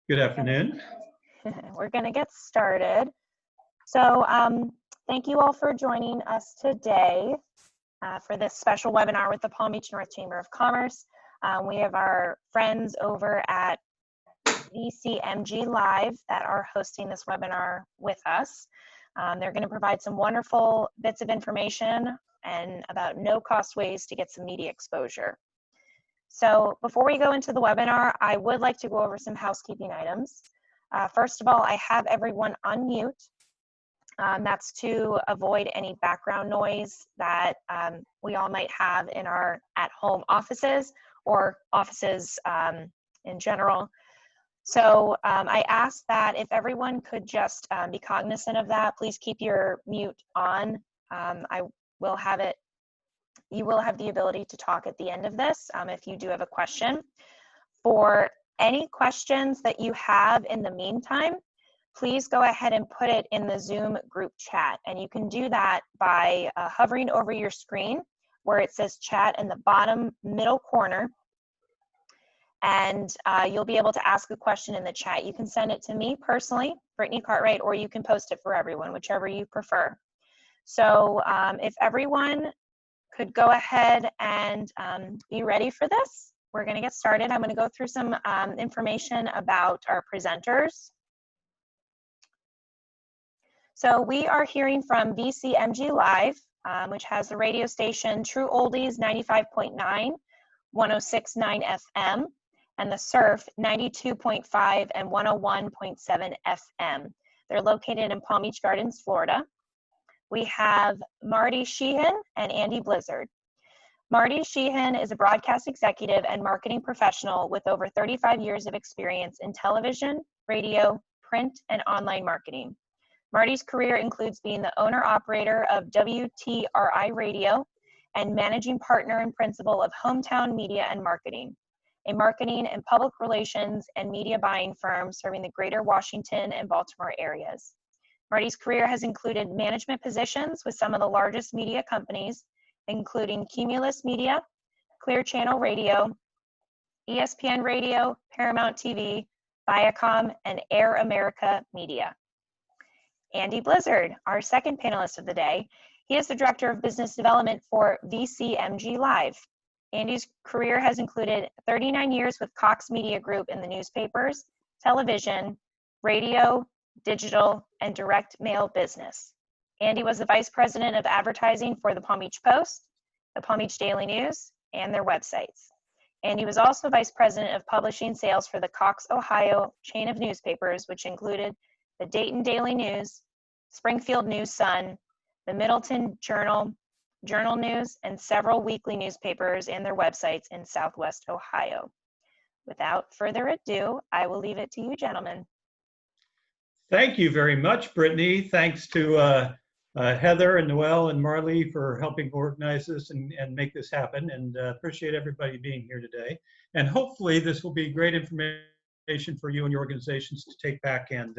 Good afternoon. We're going to get started. So thank you all for joining us today for this special webinar with the Palm Beach North Chamber of Commerce. We have our friends over at VCMG Live that are hosting this webinar with us. They're going to provide some wonderful bits of information and about no-cost ways to get some media exposure. So before we go into the webinar, I would like to go over some housekeeping items. First of all, I have everyone on mute. That's to avoid any background noise that we all might have in our at-home offices or offices in general. So I ask that if everyone could just be cognizant of that, please keep your mute on. You will have the ability to talk at the end of this if you do have a question. For any questions that you have in the meantime, please go ahead and put it in the Zoom group chat. And you can do that by hovering over your screen where it says chat in the bottom middle corner. And you'll be able to ask a question in the chat. You can send it to me personally, Brittany Cartwright, or you can post it for everyone, whichever you prefer. So if everyone could go ahead and be ready for this, we're going to get started. I'm going to go through some information about our presenters. So we are hearing from VCMG Live, which has the radio station True Oldies 95.9, 106.9 FM, and the Surf 92.5 and 101.7 FM. They're located in Palm Beach Gardens, Florida. We have Marty Sheehan and Andy Blizzard. Marty Sheehan is a broadcast executive and marketing professional with over 35 years of experience in television, radio, print, and online marketing. Marty's career includes being the owner-operator of WTRI Radio and managing partner and principal of Hometown Media and Marketing, a marketing and public relations and media buying firm serving the greater Washington and Baltimore areas. Marty's career has included management positions with some of the largest media companies, including Cumulus Media, Clear Channel Radio, ESPN Radio, Paramount TV, Viacom, and Air America Media. Andy Blizzard, our second panelist of the day, he is the Director of Business Development for VCMG Live. Andy's career has included 39 years with Cox Media Group in the newspapers, television, radio, digital, and direct mail business. Andy was the Vice President of Advertising for the Palm Beach Post, the Palm Beach Daily News, and their websites. Andy was also Vice President of Publishing Sales for the Cox, Ohio chain of newspapers, which included the Dayton Daily News, Springfield News Sun, the Middleton Journal, Journal News, and several weekly newspapers and their websites in Southwest Ohio. Without further ado, I will leave it to you, gentlemen. Thank you very much, Brittany. Thanks to Heather and Noelle and Marley for helping organize this and make this happen, and appreciate everybody being here today. And hopefully this will be great information for you and your organizations to take back and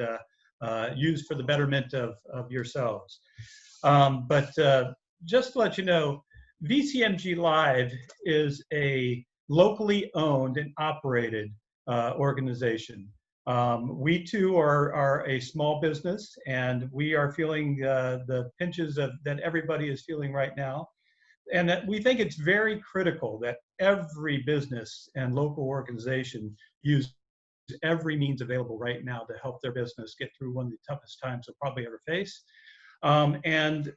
use for the betterment of yourselves. But just to let you know, VCMG Live is a locally owned and operated organization. We too are a small business, and we are feeling the pinches that everybody is feeling right now. And that we think it's very critical that every business and local organization use every means available right now to help their business get through one of the toughest times they'll probably ever face. And,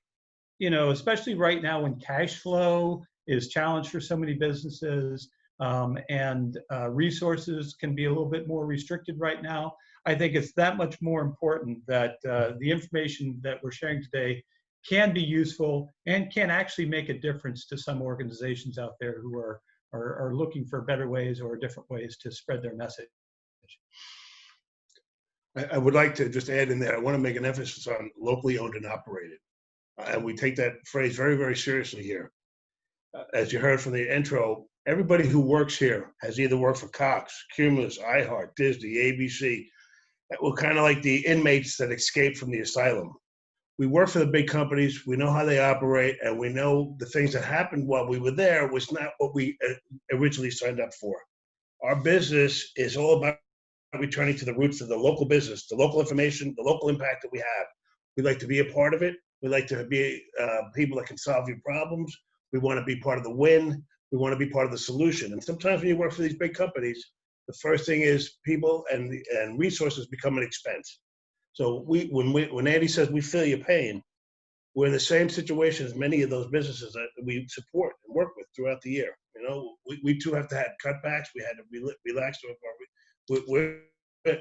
you know, especially right now when cash flow is challenged for so many businesses, and resources can be a little bit more restricted right now, I think it's that much more important that the information that we're sharing today can be useful and can actually make a difference to some organizations out there who are looking for better ways or different ways to spread their message. I would like to just add in there, I want to make an emphasis on locally owned and operated. And we take that phrase very, very seriously here. As you heard from the intro, everybody who works here has either worked for Cox, Cumulus, iHeart, Disney, ABC. We're kind of like the inmates that escaped from the asylum. We work for the big companies, we know how they operate, and we know the things that happened while we were there was not what we originally signed up for. Our business is all about returning to the roots of the local business, the local information, the local impact that we have. We like to be a part of it. We like to be people that can solve your problems. We want to be part of the win. We want to be part of the solution. And sometimes when you work for these big companies, the first thing is people and resources become an expense. So when Andy says we feel your pain, we're in the same situation as many of those businesses that we support and work with throughout the year. You know, we too have to have cutbacks. We had to relax.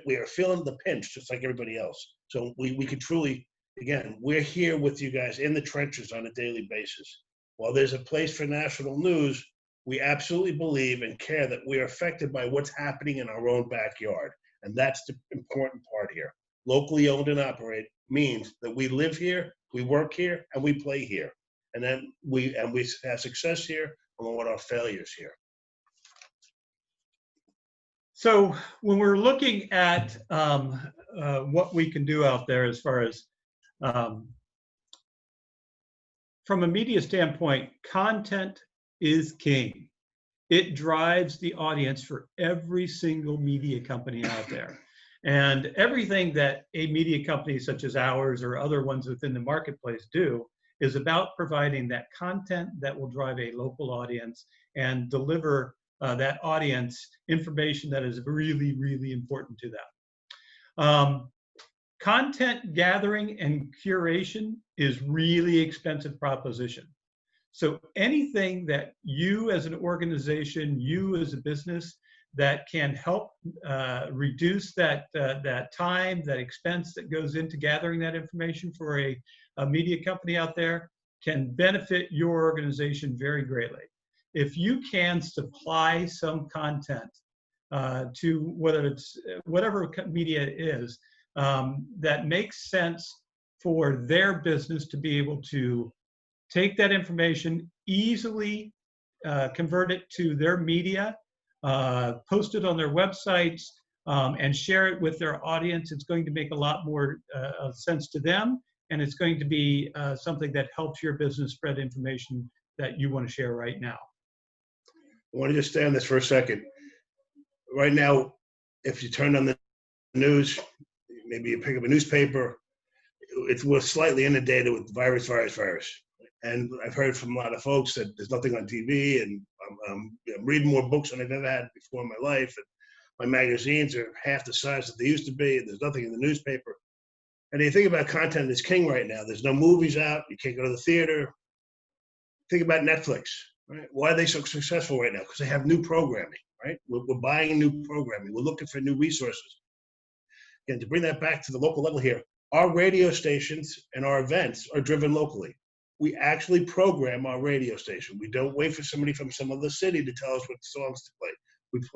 We are feeling the pinch just like everybody else. So we can truly, again, we're here with you guys in the trenches on a daily basis. While there's a place for national news, we absolutely believe and care that we are affected by what's happening in our own backyard. And that's the important part here. Locally owned and operated means that we live here, we work here, and we play here. And then we have success here along with our failures here. So when we're looking at what we can do out there as far as from a media standpoint, content is king. It drives the audience for every single media company out there. And everything that a media company such as ours or other ones within the marketplace do is about providing that content that will drive a local audience and deliver that audience information that is really, really important to them. Content gathering and curation is really expensive proposition. So anything that you as an organization, you as a business, that can help reduce that time, that expense that goes into gathering that information for a media company out there can benefit your organization very greatly. If you can supply some content to whether it's whatever media it is, that makes sense for their business to be able to take that information, easily convert it to their media, post it on their websites, and share it with their audience, it's going to make a lot more sense to them, and it's going to be something that helps your business spread information that you want to share right now. I want to just stay on this for a second. Right now, if you turn on the news, maybe you pick up a newspaper, we're slightly inundated with virus. And I've heard from a lot of folks that there's nothing on TV, and I'm reading more books than I've ever had before in my life. And my magazines are half the size that they used to be, and there's nothing in the newspaper. And you think about content is king right now. There's no movies out. You can't go to the theater. Think about Netflix, right? Why are they so successful right now? Because they have new programming, right? We're buying new programming. We're looking for new resources. And to bring that back to the local level here, our radio stations and our events are driven locally. We actually program our radio station. We don't wait for somebody from some other city to tell us what songs to play.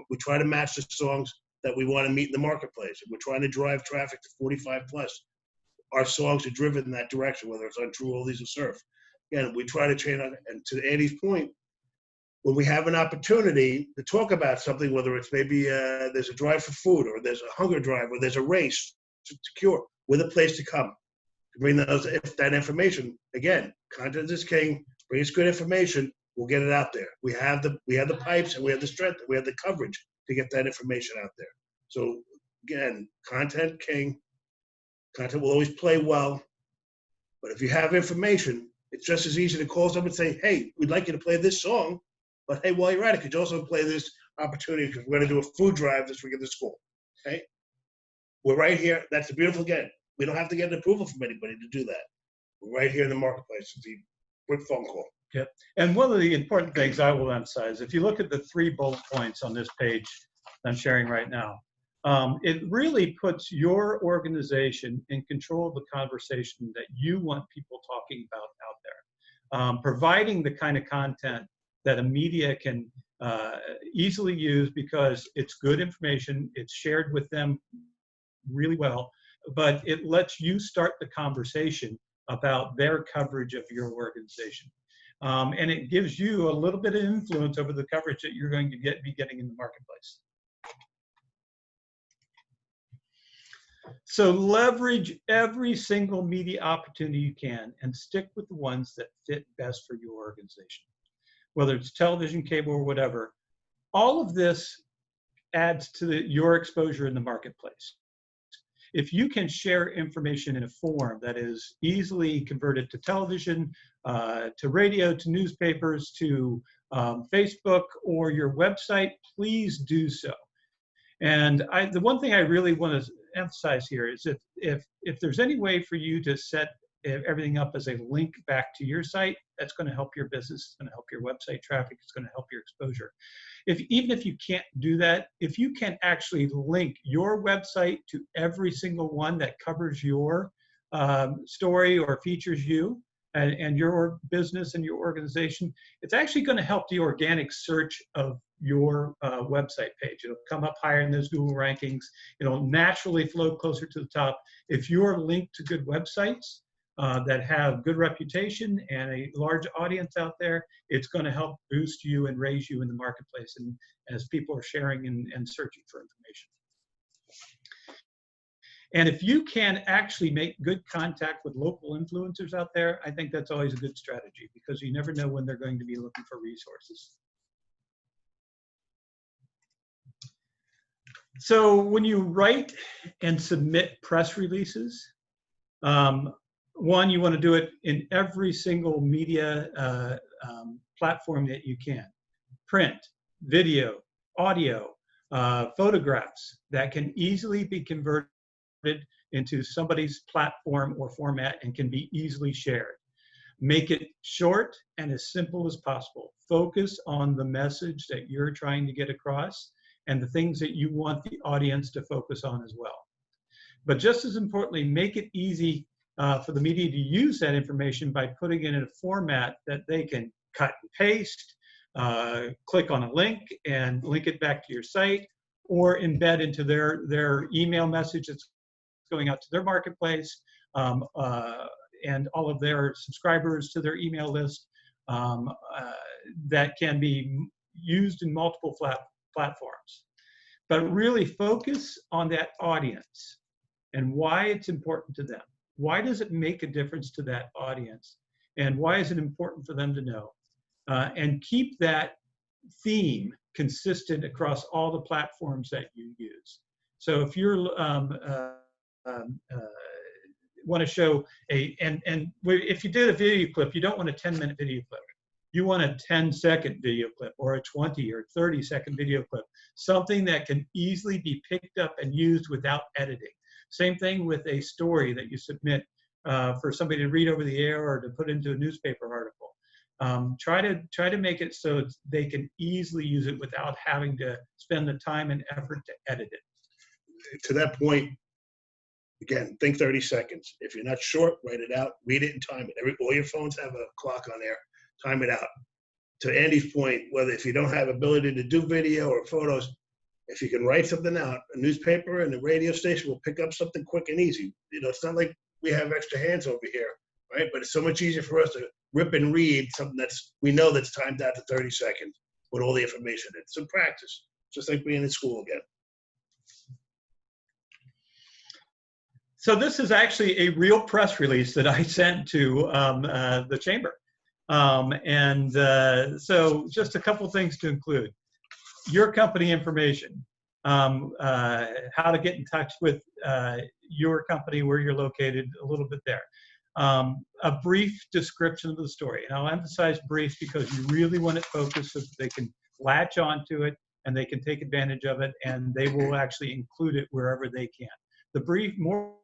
We try to match the songs that we want to meet in the marketplace. And we're trying to drive traffic to 45 plus. Our songs are driven in that direction, whether it's on True Oldies or Surf. Again, we try to train on, and to Andy's point, when we have an opportunity to talk about something, whether it's maybe there's a drive for food, or there's a hunger drive, or there's a race to cure, we're the place to come. To bring that information, again, content is king. Bring us good information, we'll get it out there. We have the pipes, and we have the strength, and we have the coverage to get that information out there. So again, content king. Content will always play well, but if you have information, it's just as easy to call someone and say, "Hey, we'd like you to play this song, but hey, while you're at it, could you also play this opportunity because we're going to do a food drive this week at the school." Okay, we're right here. That's the beautiful again. We don't have to get an approval from anybody to do that. We're right here in the marketplace. It's a quick phone call. Yep. And one of the important things I will emphasize, if you look at the 3 bullet points on this page I'm sharing right now, it really puts your organization in control of the conversation that you want people talking about out there. Providing the kind of content that a media can easily use because it's good information, it's shared with them really well, but it lets you start the conversation about their coverage of your organization. And it gives you a little bit of influence over the coverage that you're going to be getting in the marketplace. So leverage every single media opportunity you can and stick with the ones that fit best for your organization. Whether it's television, cable, or whatever, all of this adds to your exposure in the marketplace. If you can share information in a form that is easily converted to television, to radio, to newspapers, to Facebook or your website, please do so. And the one thing I really want to emphasize here is if there's any way for you to set everything up as a link back to your site, that's going to help your business, it's going to help your website traffic, it's going to help your exposure. Even if you can't do that, if you can actually link your website to every single one that covers your story or features you and your business and your organization, it's actually going to help the organic search of your website page. It'll come up higher in those Google rankings. It'll naturally flow closer to the top. If you're linked to good websites that have good reputation and a large audience out there, it's going to help boost you and raise you in the marketplace, and as people are sharing and searching for information. And if you can actually make good contact with local influencers out there, I think that's always a good strategy, because you never know when they're going to be looking for resources. So when you write and submit press releases, one, you want to do it in every single media platform that you can. Print, video, audio, photographs that can easily be converted into somebody's platform or format and can be easily shared. Make it short and as simple as possible. Focus on the message that you're trying to get across and the things that you want the audience to focus on as well. But just as importantly, make it easy for the media to use that information by putting it in a format that they can cut and paste, click on a link and link it back to your site, or embed into their email message that's going out to their marketplace, and all of their subscribers to their email list, that can be used in multiple platforms. But really focus on that audience and why it's important to them. Why does it make a difference to that audience? And why is it important for them to know? And keep that theme consistent across all the platforms that you use. So if you're want to show if you did a video clip, you don't want a 10-minute video clip. You want a 10-second video clip or a 20 or 30-second video clip, something that can easily be picked up and used without editing. Same thing with a story that you submit for somebody to read over the air or to put into a newspaper article. Try to make it so they can easily use it without having to spend the time and effort to edit it. To that point, again, think 30 seconds. If you're not short, write it out, read it and time it. All your phones have a clock on there. Time it out. To Andy's point, whether if you don't have ability to do video or photos, if you can write something out, a newspaper and a radio station will pick up something quick and easy. You know, it's not like we have extra hands over here, right? But it's so much easier for us to rip and read something we know that's timed out to 30 seconds with all the information. It's a practice, just like being in school again. So this is actually a real press release that I sent to the chamber. So just a couple things to include. Your company information, how to get in touch with your company, where you're located, a little bit there. A brief description of the story. And I'll emphasize brief because you really want it focused so that they can latch onto it and they can take advantage of it, and they will actually include it wherever they can. The more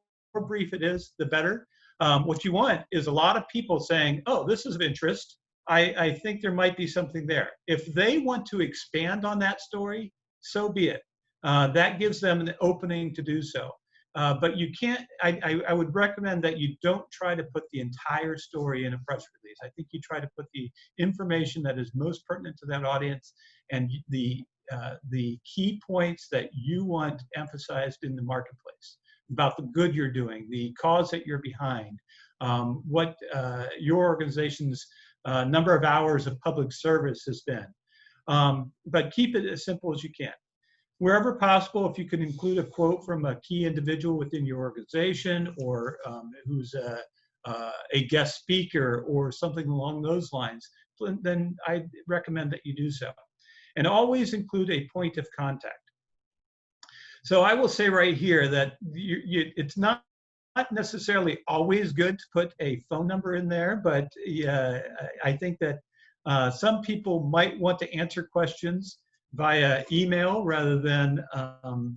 brief it is, the better. What you want is a lot of people saying, oh, this is of interest. I think there might be something there. If they want to expand on that story, so be it. That gives them an opening to do so. But you can't, I would recommend that you don't try to put the entire story in a press release. I think you try to put the information that is most pertinent to that audience and the key points that you want emphasized in the marketplace about the good you're doing, the cause that you're behind, what your organization's number of hours of public service has been. But keep it as simple as you can. Wherever possible, if you can include a quote from a key individual within your organization or who's a guest speaker or something along those lines, then I recommend that you do so. And always include a point of contact. So I will say right here that it's not necessarily always good to put a phone number in there, but yeah, I think that some people might want to answer questions via email rather than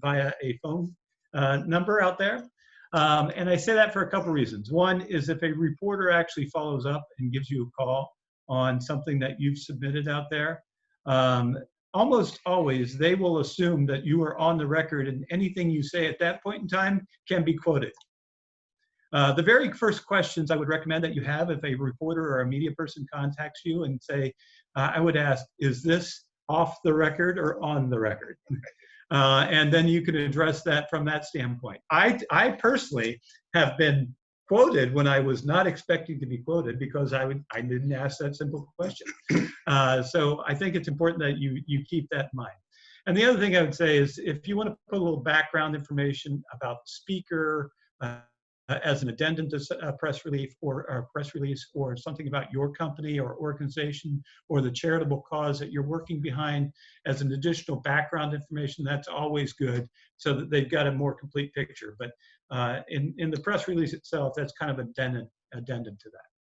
via a phone number out there. And I say that for a couple reasons. One is if a reporter actually follows up and gives you a call on something that you've submitted out there, almost always they will assume that you are on the record and anything you say at that point in time can be quoted. The very first questions I would recommend that you have if a reporter or a media person contacts you and say, I would ask, is this off the record or on the record? And then you can address that from that standpoint. I personally have been quoted when I was not expecting to be quoted because I didn't ask that simple question. So I think it's important that you keep that in mind. And the other thing I would say is if you want to put a little background information about the speaker, as an addendum to a press release or something about your company or organization or the charitable cause that you're working behind as an additional background information, that's always good so that they've got a more complete picture. But in the press release itself, that's kind of addendum to that.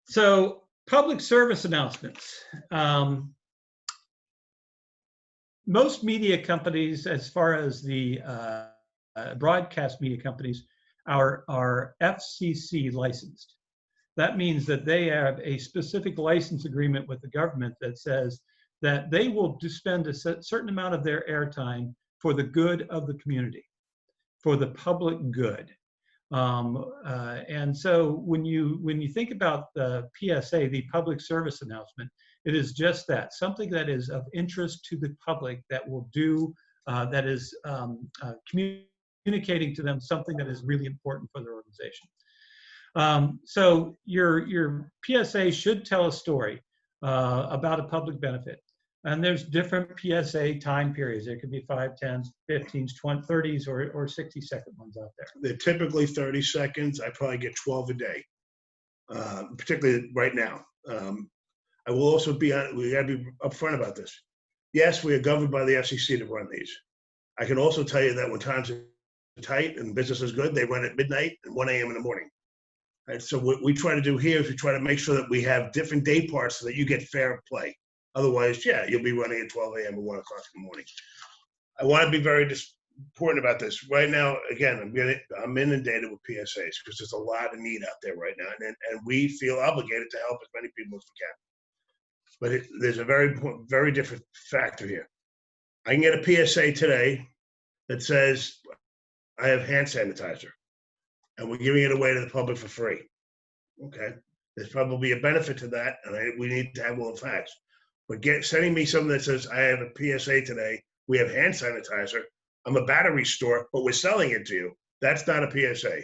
So public service announcements. Most media companies, as far as the broadcast media companies, are FCC licensed. That means that they have a specific license agreement with the government that says that they will spend a certain amount of their airtime for the good of the community, for the public good. And so when you think about the PSA, the public service announcement, it is just that, something that is of interest to the public that will do, that is communicating to them something that is really important for their organization. So your PSA should tell a story about a public benefit. And there's different PSA time periods. There could be 5, 10s, 15s, 20s, 30s, or 60-second ones out there. They're typically 30 seconds. I probably get 12 a day, particularly right now. I will also we got to be upfront about this. Yes, we are governed by the FCC to run these. I can also tell you that when times are tight and business is good, they run at midnight and 1 a.m. in the morning. Right? So what we try to do here is we try to make sure that we have different day parts so that you get fair play. Otherwise, yeah, you'll be running at 12 a.m. or 1 o'clock in the morning. I want to be very important about this. Right now, again, I'm inundated with PSAs because there's a lot of need out there right now, and we feel obligated to help as many people as we can. But there's a very different factor here. I can get a PSA today that says I have hand sanitizer, and we're giving it away to the public for free. Okay, there's probably a benefit to that, and we need to have all the facts. But sending me something that says I have a PSA today, we have hand sanitizer, I'm a battery store, but we're selling it to you. That's not a PSA. So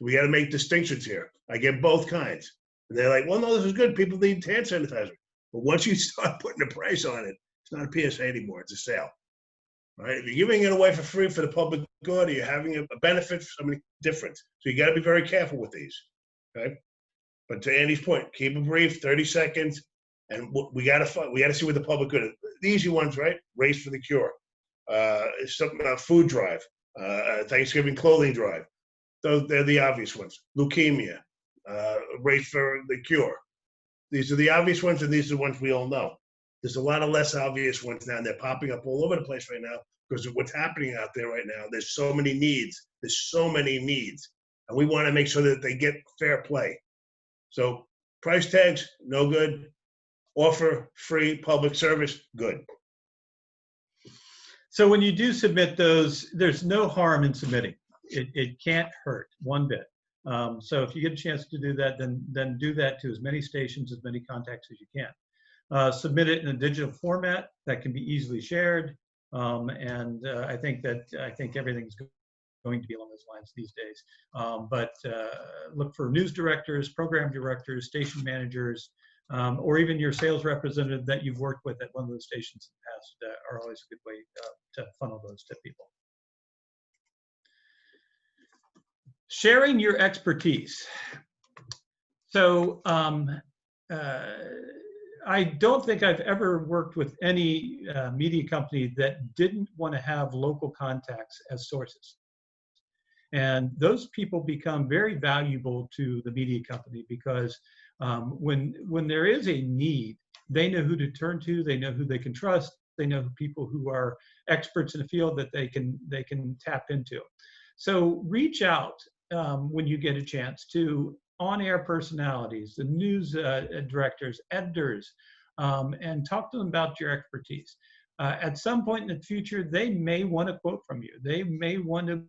we got to make distinctions here. I get both kinds. And they're like, well, no, this is good. People need hand sanitizer. But once you start putting a price on it, it's not a PSA anymore. It's a sale. All right? If you're giving it away for free for the public good, or you're having a benefit for somebody different. So you got to be very careful with these. Okay? But to Andy's point, keep it brief, 30 seconds. And we got to see what the public good is. The easy ones, right? Race for the Cure, something about food drive, Thanksgiving clothing drive. They're the obvious ones. Leukemia, Race for the Cure. These are the obvious ones, and these are the ones we all know. There's a lot of less obvious ones now, and they're popping up all over the place right now because of what's happening out there right now. There's so many needs. And we want to make sure that they get fair play. So price tags, no good. Offer free public service, good. So when you do submit those, there's no harm in submitting. It can't hurt one bit. So if you get a chance to do that, then do that to as many stations, as many contacts as you can. Submit it in a digital format that can be easily shared. And I think everything's going to be along those lines these days. But look for news directors, program directors, station managers, or even your sales representative that you've worked with at one of those stations in the past are always a good way to funnel those to people. Sharing your expertise. So I don't think I've ever worked with any media company that didn't want to have local contacts as sources. And those people become very valuable to the media company because when there is a need, they know who to turn to, they know who they can trust, they know people who are experts in the field that they can tap into. So reach out when you get a chance to on-air personalities, the news directors, editors, and talk to them about your expertise. At some point in the future, they may want to quote from you. They may want to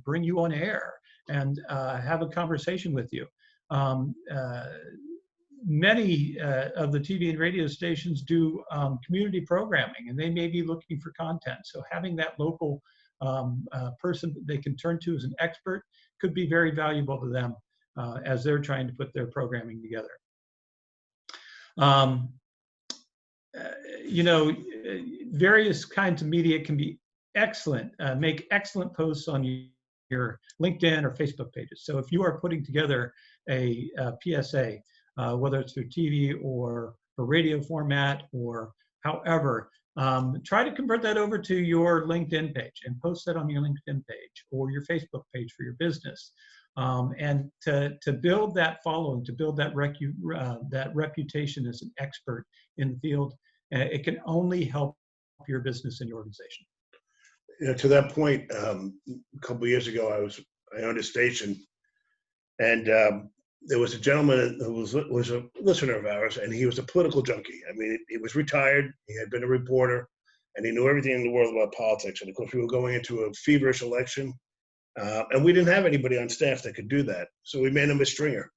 bring you on air and have a conversation with you. Many of the TV and radio stations do community programming, and they may be looking for content. So having that local person that they can turn to as an expert could be very valuable to them as they're trying to put their programming together. You know, various kinds of media can be excellent, make excellent posts on your LinkedIn or Facebook pages. So if you are putting together a PSA, whether it's through TV or radio format or however, try to convert that over to your LinkedIn page and post that on your LinkedIn page or your Facebook page for your business. And to build that following, to build that reputation as an expert in the field, it can only help your business and your organization. You know, to that point, a couple of years ago, I owned a station, and there was a gentleman who was a listener of ours, and he was a political junkie. I mean, he was retired, he had been a reporter, and he knew everything in the world about politics. And of course, we were going into a feverish election, and we didn't have anybody on staff that could do that. So we made him a stringer.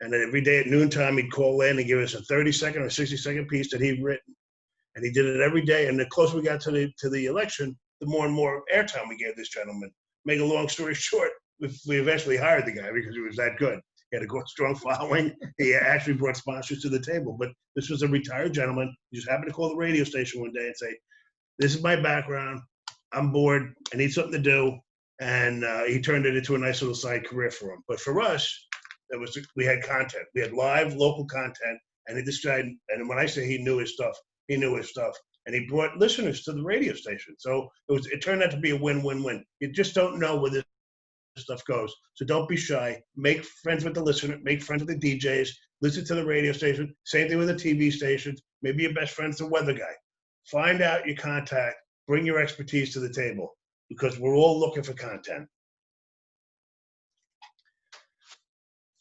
And then every day at noontime, he'd call in and give us a 30-second or 60-second piece that he'd written. And he did it every day. And the closer we got to the election, the more and more airtime we gave this gentleman. Make a long story short, we eventually hired the guy because he was that good. He had a strong following. He actually brought sponsors to the table. But this was a retired gentleman. He just happened to call the radio station one day and say, "This is my background. I'm bored. I need something to do." And he turned it into a nice little side career for him. But for us, we had content. We had live local content. And this guy, and when I say he knew his stuff, he knew his stuff. And he brought listeners to the radio station. So it turned out to be a win-win-win. You just don't know where this stuff goes. So don't be shy. Make friends with the listener. Make friends with the DJs. Listen to the radio station. Same thing with the TV stations. Maybe your best friend's the weather guy. Find out your contact. Bring your expertise to the table because we're all looking for content.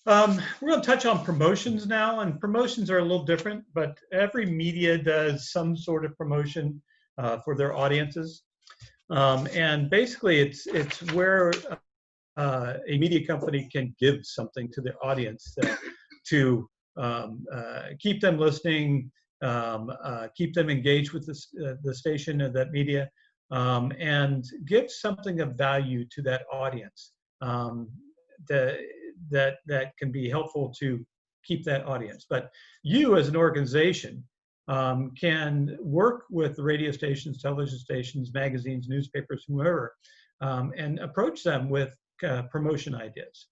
We're going to touch on promotions now, and promotions are a little different, but every media does some sort of promotion for their audiences. And basically, it's where a media company can give something to their audience to keep them listening, keep them engaged with the station or that media, and give something of value to that audience. That can be helpful to keep that audience. But you as an organization can work with the radio stations, television stations, magazines, newspapers, whoever, and approach them with promotion ideas.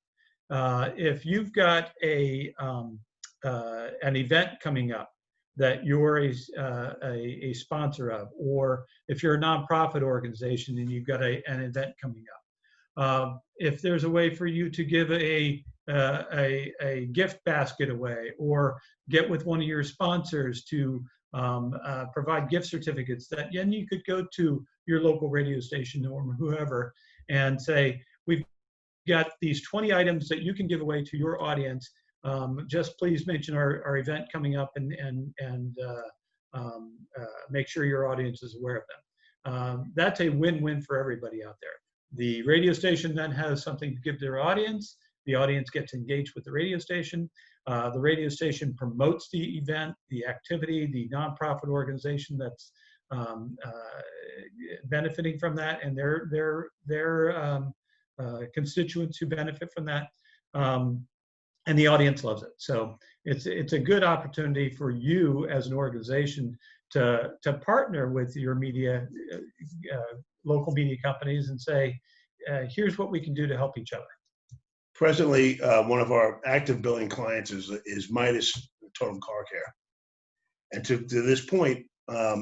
If you've got an event coming up that you're a sponsor of, or if you're a nonprofit organization and you've got an event coming up, if there's a way for you to give a gift basket away or get with one of your sponsors to provide gift certificates, that then you could go to your local radio station or whoever and say, we've got these 20 items that you can give away to your audience. Just please mention our event coming up and make sure your audience is aware of them. That's a win-win for everybody out there. The radio station then has something to give their audience. The audience gets engaged with the radio station. The radio station promotes the event, the activity, the nonprofit organization that's benefiting from that, and their constituents who benefit from that. And the audience loves it. So it's a good opportunity for you as an organization to partner with your media, local media companies and say, here's what we can do to help each other. Presently, one of our active billing clients is Midas Total Car Care. And to this point,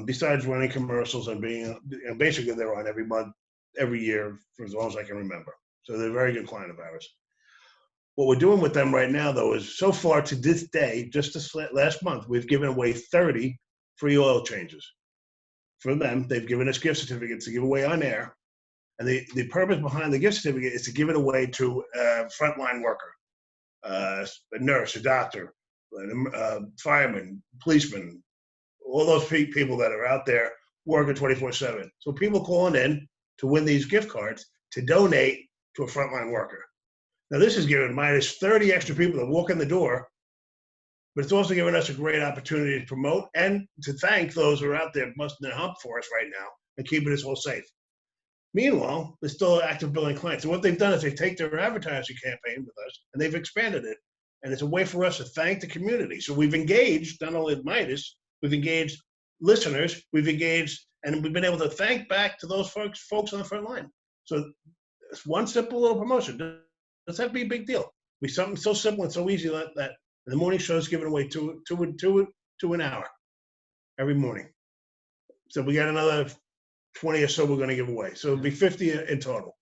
besides running commercials and being, and basically they're on every month, every year for as long as I can remember. So they're a very good client of ours. What we're doing with them right now, though, is so far to this day, just this last month, we've given away 30 free oil changes. For them, they've given us gift certificates to give away on air. And the purpose behind the gift certificate is to give it away to a frontline worker, a nurse, a doctor, a fireman, policeman, all those people that are out there working 24/7. So people calling in to win these gift cards to donate to a frontline worker. Now, this is giving minus 30 extra people that walk in the door, but it's also giving us a great opportunity to promote and to thank those who are out there busting their hump for us right now and keeping us all safe. Meanwhile, they're still active billing clients. So what they've done is they take their advertising campaign with us and they've expanded it. And it's a way for us to thank the community. So we've engaged, not only at Midas, we've engaged listeners, we've engaged, and we've been able to thank back to those folks on the front line. So it's one simple little promotion. Doesn't have to be a big deal. Be something so simple and so easy that the morning show is giving away two an hour every morning. So we got another 20 or so we're going to give away. So it'll be 50 in total.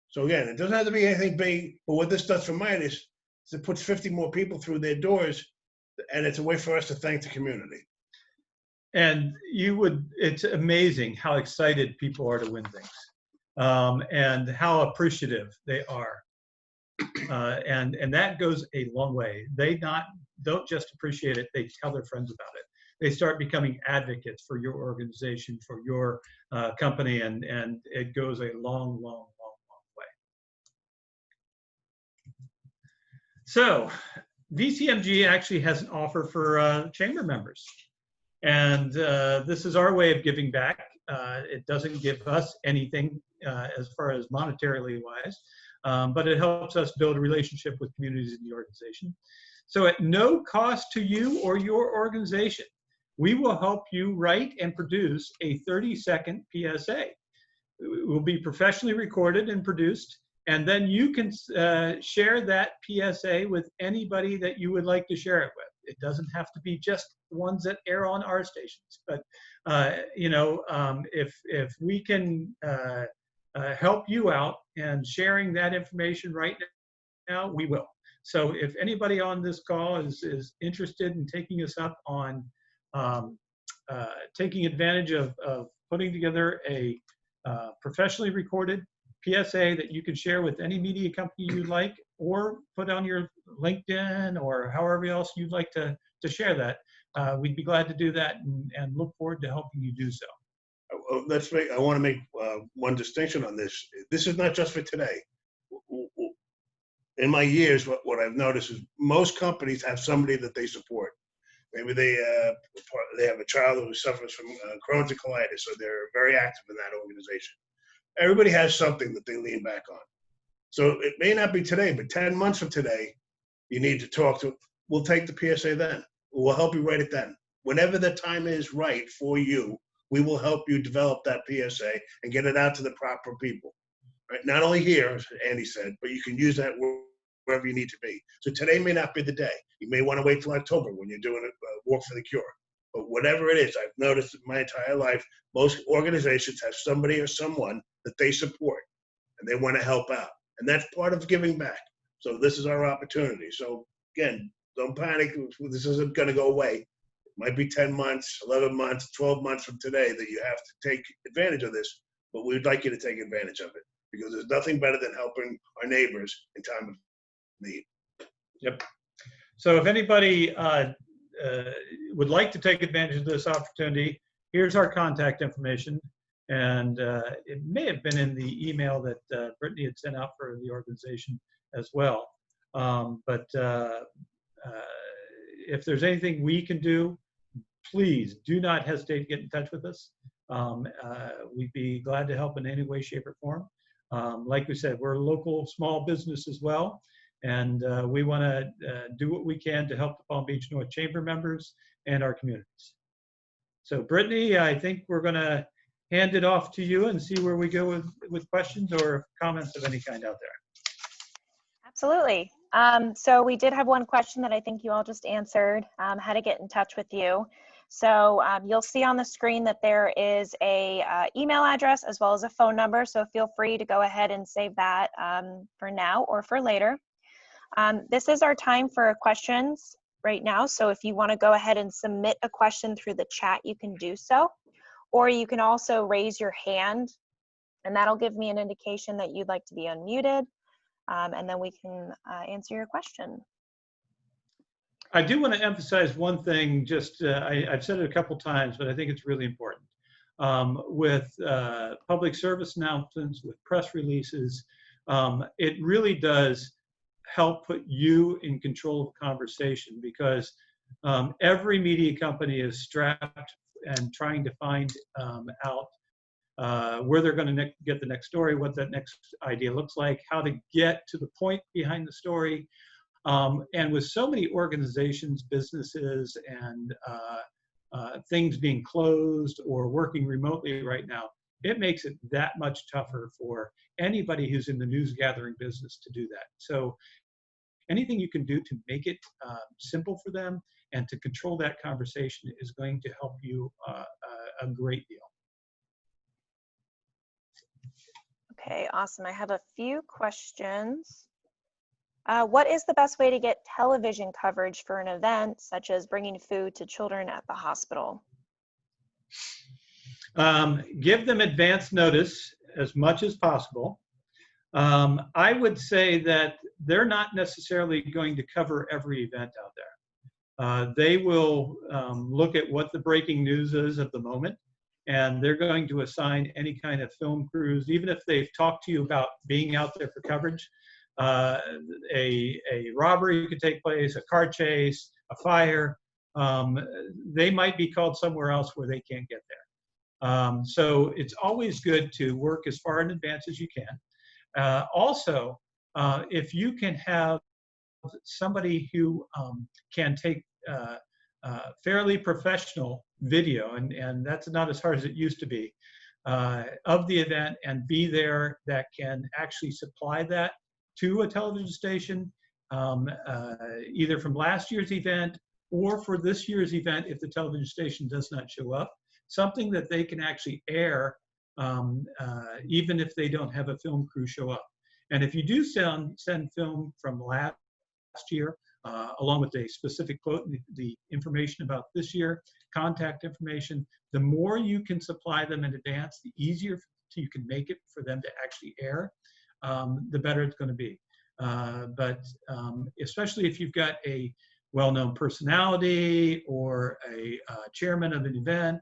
So again, it doesn't have to be anything big, but what this does for Midas is it puts 50 more people through their doors, and it's a way for us to thank the community. And it's amazing how excited people are to win things, and how appreciative they are. And that goes a long way. They don't just appreciate it, they tell their friends about it. They start becoming advocates for your organization, for your company, and it goes a long, long, long, long way. So VCMG actually has an offer for chamber members. And this is our way of giving back. It doesn't give us anything as far as monetarily wise, but it helps us build a relationship with communities in the organization. So at no cost to you or your organization, we will help you write and produce a 30-second PSA. It will be professionally recorded and produced, and then you can share that PSA with anybody that you would like to share it with. It doesn't have to be just the ones that air on our stations, but if we can help you out and sharing that information right now, we will. So if anybody on this call is interested in taking us up on taking advantage of putting together a professionally recorded PSA that you can share with any media company you'd like, or put on your LinkedIn or however else you'd like to share that, we'd be glad to do that and look forward to helping you do so. I want to make one distinction on this. This is not just for today. In my years, what I've noticed is most companies have somebody that they support. Maybe they have a child who suffers from Crohn's and colitis, so they're very active in that organization. Everybody has something that they lean back on. So it may not be today, but 10 months from today, you need to talk to. We'll take the PSA then. We'll help you write it then. Whenever the time is right for you, we will help you develop that PSA and get it out to the proper people. Right? Not only here, as Andy said, but you can use that wherever you need to be. So today may not be the day. You may want to wait till October when you're doing a Walk for the Cure. But whatever it is, I've noticed in my entire life, most organizations have somebody or someone that they support and they want to help out. And that's part of giving back. So this is our opportunity. So again, don't panic. This isn't going to go away. It might be 10 months, 11 months, 12 months from today that you have to take advantage of this. But we'd like you to take advantage of it, because there's nothing better than helping our neighbors in time of need. Yep. So if anybody would like to take advantage of this opportunity, here's our contact information. And it may have been in the email that Brittany had sent out for the organization as well. But if there's anything we can do, please do not hesitate to get in touch with us. We'd be glad to help in any way, shape, or form. Like we said, we're a local small business as well. And we want to do what we can to help the Palm Beach North Chamber members and our communities. So Brittany, I think we're going to hand it off to you and see where we go with questions or comments of any kind out there. Absolutely. So we did have one question that I think you all just answered, how to get in touch with you. So you'll see on the screen that there is a email address as well as a phone number. So feel free to go ahead and save that for now or for later. This is our time for questions right now. So if you want to go ahead and submit a question through the chat, you can do so. Or you can also raise your hand, and that'll give me an indication that you'd like to be unmuted. And then we can answer your question. I do want to emphasize one thing, I've said it a couple times, but I think it's really important. With public service announcements, with press releases, it really does help put you in control of the conversation, because every media company is strapped and trying to find out where they're going to get the next story, what that next idea looks like, how to get to the point behind the story. And with so many organizations, businesses, and things being closed or working remotely right now, it makes it that much tougher for anybody who's in the news gathering business to do that. So anything you can do to make it simple for them and to control that conversation is going to help you a great deal. Okay, awesome. I have a few questions. What is the best way to get television coverage for an event, such as bringing food to children at the hospital? Give them advance notice as much as possible. I would say that they're not necessarily going to cover every event out there. They will look at what the breaking news is of the moment, and they're going to assign any kind of film crews, even if they've talked to you about being out there for coverage. A robbery could take place, a car chase, a fire. They might be called somewhere else where they can't get there. So it's always good to work as far in advance as you can. Also, if you can have somebody who can take fairly professional video, and that's not as hard as it used to be, of the event and be there, that can actually supply that to a television station, either from last year's event or for this year's event if the television station does not show up, something that they can actually air even if they don't have a film crew show up. And if you do send film from last year, along with a specific quote, the information about this year, contact information, the more you can supply them in advance, the easier you can make it for them to actually air, the better it's going to be. But especially if you've got a well-known personality or a chairman of an event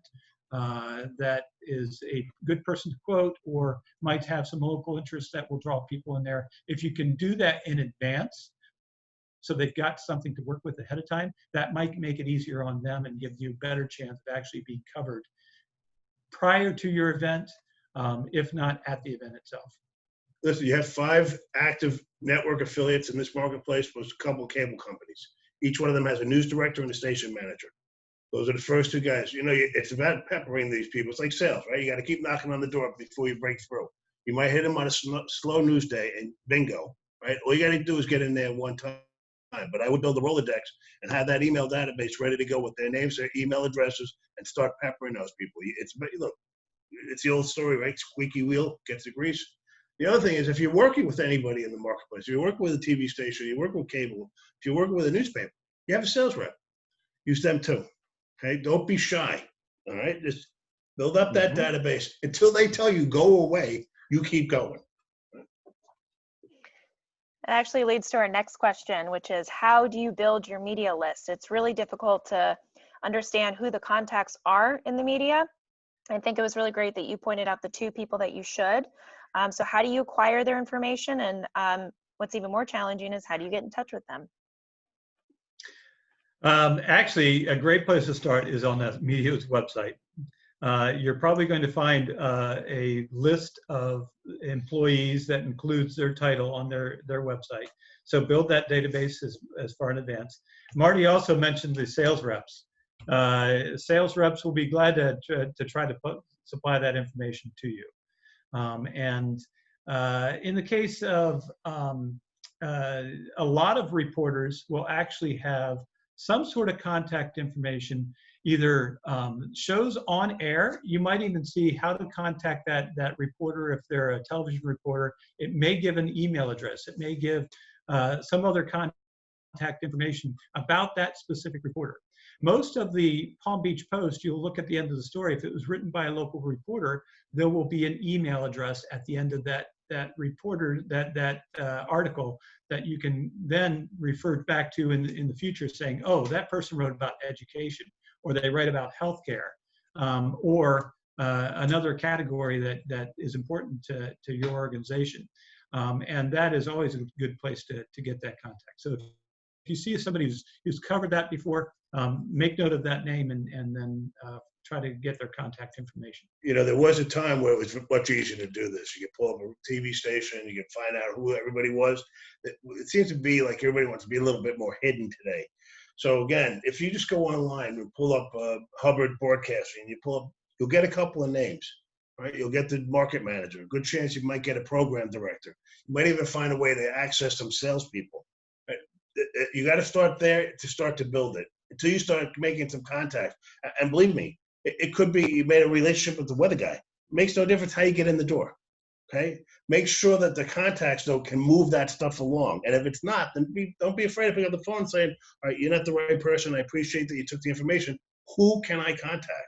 that is a good person to quote, or might have some local interests that will draw people in there. If you can do that in advance, so they've got something to work with ahead of time, that might make it easier on them and give you a better chance of actually being covered prior to your event, if not at the event itself. Listen, you have 5 active network affiliates in this marketplace, plus a couple of cable companies. Each one of them has a news director and a station manager. Those are the first 2 guys. You know, it's about peppering these people. It's like sales, right? You got to keep knocking on the door before you break through. You might hit them on a slow news day and bingo, right? All you got to do is get in there one time. But I would build a Rolodex and have that email database ready to go with their names, their email addresses, and start peppering those people. Look, it's the old story, right? Squeaky wheel gets the grease. The other thing is, if you're working with anybody in the marketplace, if you're working with a TV station, you're working with cable, if you're working with a newspaper, you have a sales rep. Use them too. Okay, don't be shy. All right, just build up that database until they tell you go away. You keep going. It actually leads to our next question, which is, how do you build your media list? It's really difficult to understand who the contacts are in the media. I think it was really great that you pointed out the 2 people that you should. So how do you acquire their information? And what's even more challenging is, how do you get in touch with them? Actually, a great place to start is on the media's website. You're probably going to find a list of employees that includes their title on their website. So build that database as far in advance. Marty also mentioned the sales reps. Sales reps will be glad to try to supply that information to you. And in the case of a lot of reporters will actually have some sort of contact information either shows on air. You might even see how to contact that reporter if they're a television reporter. It may give an email address. It may give some other contact information about that specific reporter. Most of the Palm Beach Post, you'll look at the end of the story. If it was written by a local reporter, there will be an email address at the end of that reporter, that article, that you can then refer back to in the future, saying, oh, that person wrote about education, or they write about healthcare, or another category that is important to your organization. And that is always a good place to get that contact. So if you see somebody who's covered that before, make note of that name and then try to get their contact information. You know, there was a time where it was much easier to do this. You could pull up a TV station, you could find out who everybody was. It seems to be like everybody wants to be a little bit more hidden today. So again, if you just go online and pull up Hubbard Broadcasting, you'll get a couple of names, right? You'll get the market manager. A good chance you might get a program director. You might even find a way to access some salespeople. Right? You got to start there to start to build it. Until you start making some contact. And believe me, it could be you made a relationship with the weather guy. It makes no difference how you get in the door. Okay? Make sure that the contacts, though, can move that stuff along. And if it's not, then don't be afraid to pick up the phone and saying, all right, you're not the right person. I appreciate that you took the information. Who can I contact?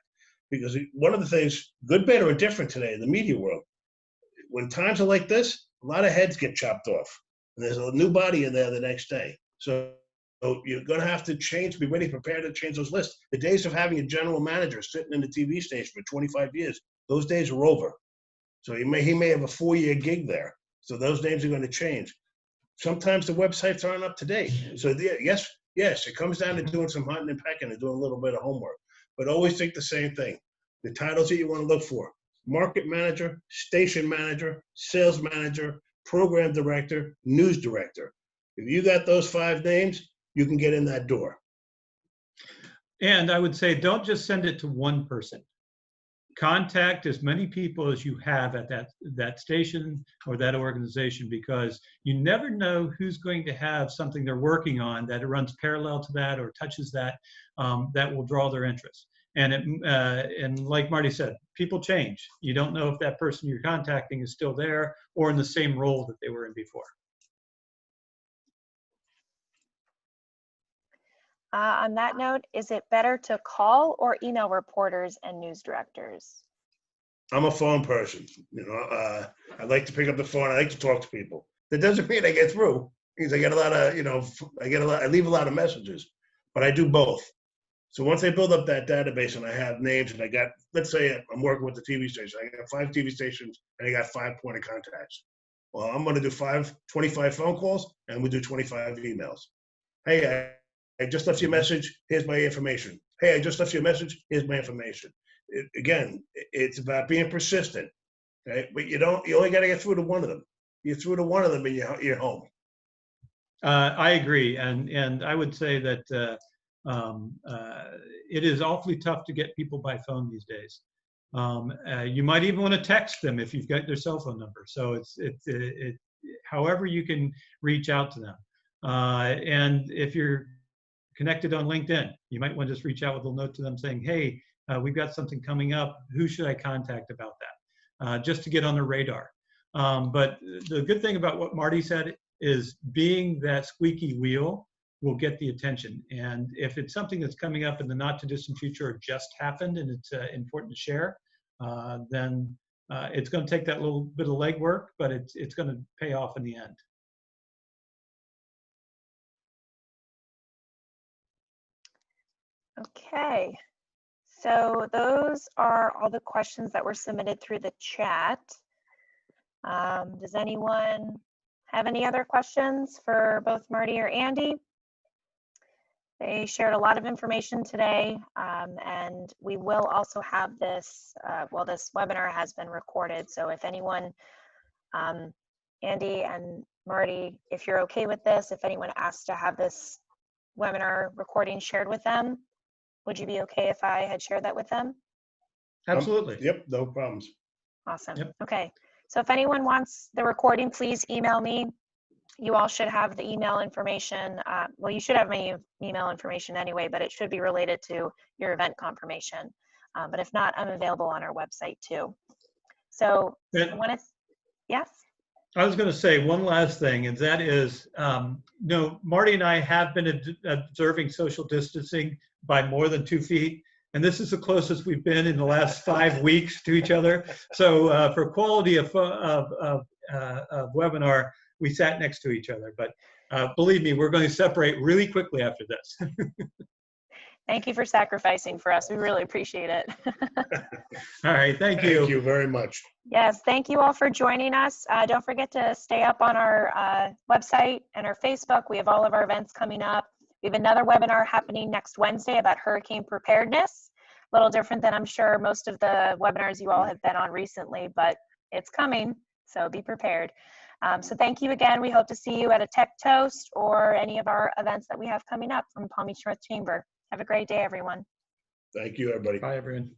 Because one of the things, good, bad, or indifferent today in the media world, when times are like this, a lot of heads get chopped off. And there's a new body in there the next day. So you're going to have to be ready, prepared to change those lists. The days of having a general manager sitting in the TV station for 25 years, those days are over. So he may have a 4-year gig there. So those names are going to change. Sometimes the websites aren't up to date. So yes, it comes down to doing some hunting and pecking and doing a little bit of homework. But always think the same thing. The titles that you want to look for: market manager, station manager, sales manager, program director, news director. If you got those 5 names, you can get in that door. And I would say, don't just send it to one person. Contact as many people as you have at that station or that organization, because you never know who's going to have something they're working on that runs parallel to that or touches that, that will draw their interest. And like Marty said, people change. You don't know if that person you're contacting is still there or in the same role that they were in before. On that note, is it better to call or email reporters and news directors? I'm a phone person. You know, I like to pick up the phone. I like to talk to people. That doesn't mean I get through, because I get a lot of, I leave a lot of messages, but I do both. So once I build up that database and I have names and I got, let's say I'm working with the TV station, I got 5 TV stations and I got 5 point of contacts. Well, I'm going to do 25 phone calls and we do 25 emails. Hey, I just left you a message. Here's my information. Hey, I just left you a message. Here's my information. Again, it's about being persistent. Okay? But you only got to get through to one of them. You're through to one of them and you're home. I agree. And I would say that it is awfully tough to get people by phone these days. You might even want to text them if you've got their cell phone number. So it's however you can reach out to them. And if you're connected on LinkedIn, you might want to just reach out with a note to them saying, hey, we've got something coming up. Who should I contact about that? Just to get on the radar. But the good thing about what Marty said is being that squeaky wheel will get the attention. And if it's something that's coming up in the not too distant future or just happened and it's important to share, then it's going to take that little bit of legwork, but it's going to pay off in the end. Okay, so those are all the questions that were submitted through the chat. Does anyone have any other questions for both Marty or Andy? They shared a lot of information today, and we will also have this, this webinar has been recorded, so if anyone, Andy and Marty, if you're okay with this, if anyone asks to have this webinar recording shared with them, would you be okay if I had shared that with them? Absolutely. Yep, no problems. Awesome. Yep. Okay, so if anyone wants the recording, please email me You all should have the email information. Well, you should have my email information anyway, but it should be related to your event confirmation. But if not, I'm available on our website too. So I want to, yes? I was going to say one last thing, and that is, Marty and I have been observing social distancing by more than 2 feet, and this is the closest we've been in the last 5 weeks to each other. So for quality of webinar, we sat next to each other. But believe me, we're going to separate really quickly after this. Thank you for sacrificing for us. We really appreciate it. All right, thank you. Thank you very much. Yes, thank you all for joining us. Don't forget to stay up on our website and our Facebook. We have all of our events coming up. We have another webinar happening next Wednesday about hurricane preparedness. A little different than I'm sure most of the webinars you all have been on recently, but it's coming, so be prepared. So thank you again. We hope to see you at a Tech Toast or any of our events that we have coming up from Palm Beach North Chamber. Have a great day, everyone. Thank you, everybody. Bye, everyone.